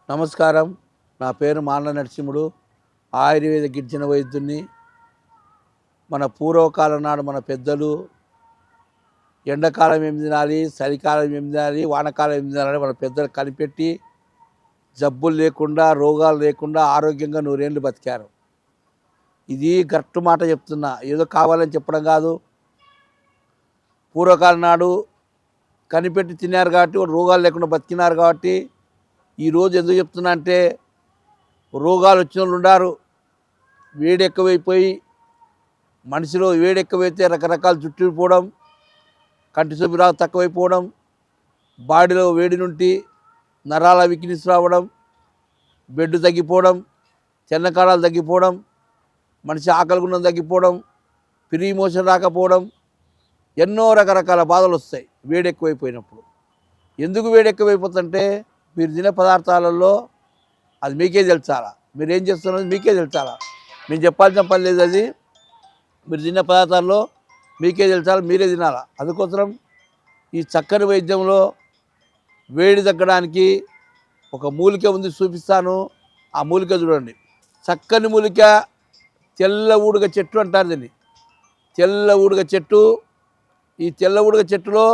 నమస్కారం. నా పేరు మాన్ల నరసింహుడు. ఆయుర్వేద గిరిజన వైద్యుని. మన పూర్వకాలం నాడు మన పెద్దలు ఎండాకాలం ఏం తినాలి, చలికాలం ఏం తినాలి, వానకాలం ఏం తినాలని మన పెద్దలు కనిపెట్టి జబ్బులు లేకుండా, రోగాలు లేకుండా ఆరోగ్యంగా 100 ఏళ్ళు బతికారు. ఇది కరెక్ట్ మాట చెప్తున్నా, ఏదో కావాలని చెప్పడం కాదు. పూర్వకాలం నాడు కనిపెట్టి తిన్నారు కాబట్టి రోగాలు లేకుండా బతికినారు. కాబట్టి ఈరోజు ఎందుకు చెప్తున్నా అంటే, రోగాలు వచ్చిన వాళ్ళు ఉన్నారు. వేడి ఎక్కువైపోయి మనిషిలో వేడి ఎక్కువైతే రకరకాల జుట్టులు పోవడం, కంటి చూపు తక్కువైపోవడం, బాడీలో వేడి నుండి నరాల వీక్నెస్ రావడం, బెడ్ తగ్గిపోవడం, చెన్నకాలాలు తగ్గిపోవడం, మనిషి ఆకలి గుణం తగ్గిపోవడం, ఫ్రీ మోషన్ రాకపోవడం, ఎన్నో రకరకాల బాధలు వస్తాయి వేడి ఎక్కువైపోయినప్పుడు. ఎందుకు వేడి ఎక్కువైపోతుందంటే, మీరు తినే పదార్థాలలో అది మీకే తెలుసాలా, మీరు ఏం చేస్తున్నది మీకే తెలుసాలా. మేము చెప్పాల్సిన పని లేదు. అది మీరు తినే పదార్థాల్లో మీకే తెలుసాలా, మీరే తినాలా. అందుకోసం ఈ చక్కని వైద్యంలో వేడి తగ్గడానికి ఒక మూలిక ఉంది, చూపిస్తాను. ఆ మూలిక చూడండి. చక్కని మూలిక తెల్ల ఊడుగ చెట్టు అంటారు దీన్ని. తెల్ల ఊడుగ చెట్టు. ఈ తెల్ల ఊడుగ చెట్టులో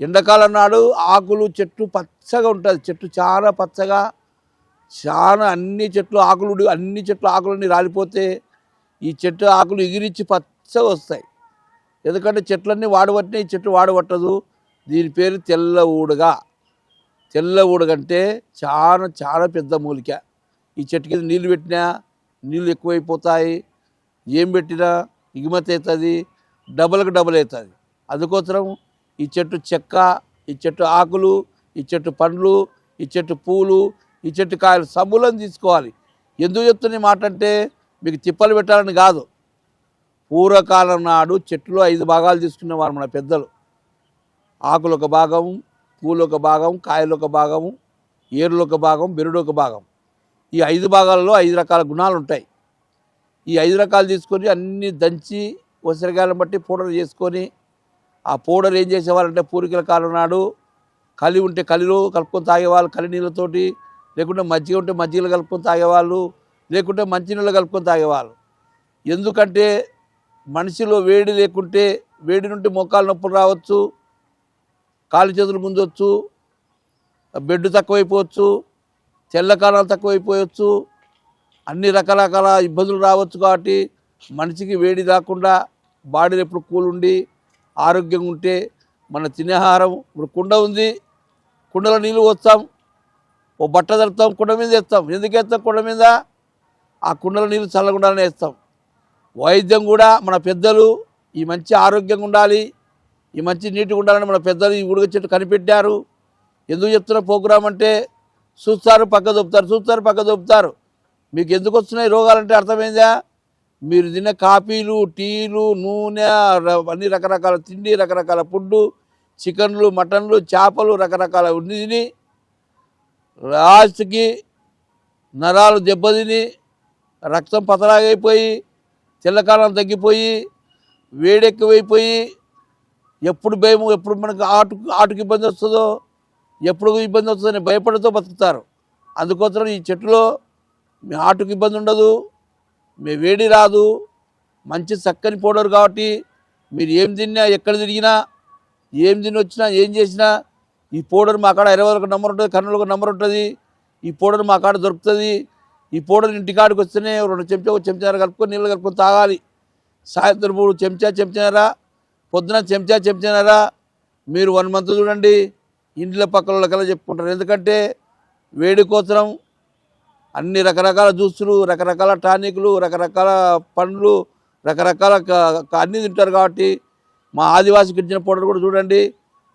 ఎండాకాలం నాడు ఆకులు చెట్టు పచ్చగా ఉంటుంది. చెట్టు చాలా పచ్చగా, చాలా అన్ని చెట్లు ఆకులు, అన్ని చెట్లు ఆకులన్నీ రాలిపోతే ఈ చెట్టు ఆకులు ఎగిరించి పచ్చగా వస్తాయి. ఎందుకంటే చెట్లన్నీ వాడబట్టినా ఈ చెట్టు వాడబట్టదు. దీని పేరు తెల్ల ఊడుగ. తెల్ల ఊడుగ అంటే చాలా చాలా పెద్ద మూలిక. ఈ చెట్టు కింద నీళ్ళు పెట్టినా నీళ్ళు ఎక్కువైపోతాయి. ఏం పెట్టినా ఎగుమతి అవుతుంది, డబల్కి డబల్ అవుతుంది. అందుకోసం ఈ చెట్టు చెక్క, ఈ చెట్టు ఆకులు, ఈ చెట్టు పండ్లు, ఈ చెట్టు పూలు, ఈ చెట్టు కాయలు సమూలం తీసుకోవాలి. ఎందుకు చెప్తున్న మాట అంటే, మీకు తిప్పలు పెట్టాలని కాదు. పూర్వకాలం నాడు చెట్టులో 5 భాగాలు తీసుకునేవారు మన పెద్దలు. ఆకులు ఒక భాగం, పూలు ఒక భాగం, కాయలు ఒక భాగము, ఏరులు ఒక భాగం, బెరుడు ఒక భాగం. ఈ 5 భాగాలలో 5 రకాల గుణాలు ఉంటాయి. ఈ 5 రకాలు తీసుకొని అన్నీ దంచి ఉసిరికాయలను బట్టి పౌడర్ చేసుకొని, ఆ పౌడర్ ఏం చేసేవాళ్ళంటే, పూర్వీకుల కాలం నాడు కలి ఉంటే కలిలో కలుపుకొని తాగేవాళ్ళు, కలి నీళ్ళతోటి. లేకుంటే మజ్జిగ ఉంటే మజ్జిగలు కలుపుకొని తాగేవాళ్ళు, లేకుంటే మంచినీళ్ళు కలుపుకొని తాగేవాళ్ళు. ఎందుకంటే మనిషిలో వేడి లేకుంటే వేడి నుండి మోకాలు నొప్పులు రావచ్చు, కాలు చేతులు ముందొచ్చు, బెడ్ తక్కువైపోవచ్చు, తెల్లకాలాలు తక్కువైపోవచ్చు, అన్ని రకరకాల ఇబ్బందులు రావచ్చు. కాబట్టి మనిషికి వేడి రాకుండా బాడీలో ఎప్పుడు కూల్ ఉండి ఆరోగ్యంగా ఉంటే మన తినేహారం. ఇప్పుడు కుండ ఉంది, కుండలో నీళ్ళు పోస్తాం, ఓ బట్ట తడుతాం, కుండ మీద వేస్తాం. ఎందుకు వేస్తాం కుండ మీద? ఆ కుండలో నీళ్ళు చల్లకుండానే వేస్తాం. వైద్యం కూడా మన పెద్దలు ఈ మంచి ఆరోగ్యంగా ఉండాలి, ఈ మంచి నీట్గా ఉండాలని మన పెద్దలు ఈ ఉడుగ చెట్టు కనిపెట్టారు. ఎందుకు చెప్తున్న ప్రోగ్రాం అంటే, చూస్తారు పక్క దొప్పుతారు, చూస్తారు పక్క దొప్పుతారు. మీకు ఎందుకు వస్తున్నాయి రోగాలంటే అర్థమైందా? మీరు తినే కాఫీలు, టీలు, నూనె, అన్ని రకరకాల తిండి, రకరకాల ఫుడ్డు, చికెన్లు, మటన్లు, చేపలు, రకరకాల ఉన్ని తిని లాస్ట్కి నరాలు దెబ్బతిని రక్తం పతలాగైపోయి, తెల్లకాలం తగ్గిపోయి, వేడెక్కువైపోయి, ఎప్పుడు భయము, ఎప్పుడు మనకు ఆటుకు ఇబ్బంది వస్తుందో, ఎప్పుడు ఇబ్బంది వస్తుందని భయపడుతూ బతుకుతారు. అందుకోసం ఈ చెట్టులో మీ ఆటుకు ఇబ్బంది ఉండదు, మీ వేడి రాదు, మంచి చక్కని పౌడర్. కాబట్టి మీరు ఏం తిన్నా, ఎక్కడ తిరిగినా, ఏం తిని వచ్చినా, ఏం చేసినా ఈ పౌడర్ మా కాడ 21 నెంబర్ ఉంటుంది, కర్నూలు ఒక నెంబర్ ఉంటుంది. ఈ పౌడర్ మా కాడ దొరుకుతుంది. ఈ పౌడర్ ఇంటికాడికి వస్తేనే 2 చెంచా, 1 చెంచాన్నర కలుపుకొని నీళ్ళు కలుపుకొని తాగాలి. సాయంత్రం 3 చెంచా, చెంచాన్నర, పొద్దున చెంచా, చెంచాన్నర. మీరు 1 మంత్ చూడండి, ఇంట్లో పక్కల కల్లా చెప్పుకుంటారు. ఎందుకంటే వేడి కోసం అన్ని రకరకాల జ్యూసులు, రకరకాల టానిక్లు, రకరకాల పండ్లు, రకరకాల అన్నీ తింటారు. కాబట్టి మా ఆదివాసి గిరిజన పౌడర్ కూడా చూడండి.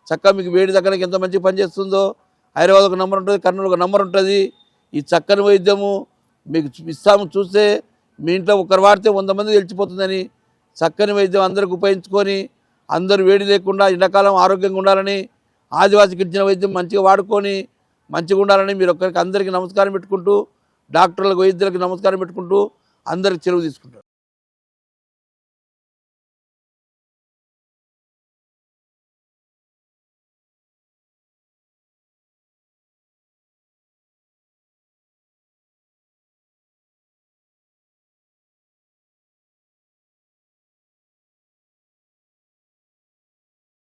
చక్కగా మీకు వేడి తగ్గడానికి ఎంత మంచిగా పనిచేస్తుందో. హైదరాబాద్ ఒక నెంబర్ ఉంటుంది, కర్నూలు ఒక నెంబర్ ఉంటుంది. ఈ చక్కని వైద్యము మీకు ఇస్తాము. చూస్తే మీ ఇంట్లో ఒకరు వాడితే 100 మంది తెలిసిపోతుందని చక్కని వైద్యం అందరికి ఉపయోగించుకొని, అందరూ వేడి లేకుండా ఎండాకాలం ఆరోగ్యంగా ఉండాలని, ఆదివాసి గిరిజన వైద్యం మంచిగా వాడుకొని మంచిగా ఉండాలని మీరు అందరికీ నమస్కారం పెట్టుకుంటూ, డాక్టర్లకు, వైద్యులకు నమస్కారం పెట్టుకుంటూ అందరికి సెలవు తీసుకుంటారు.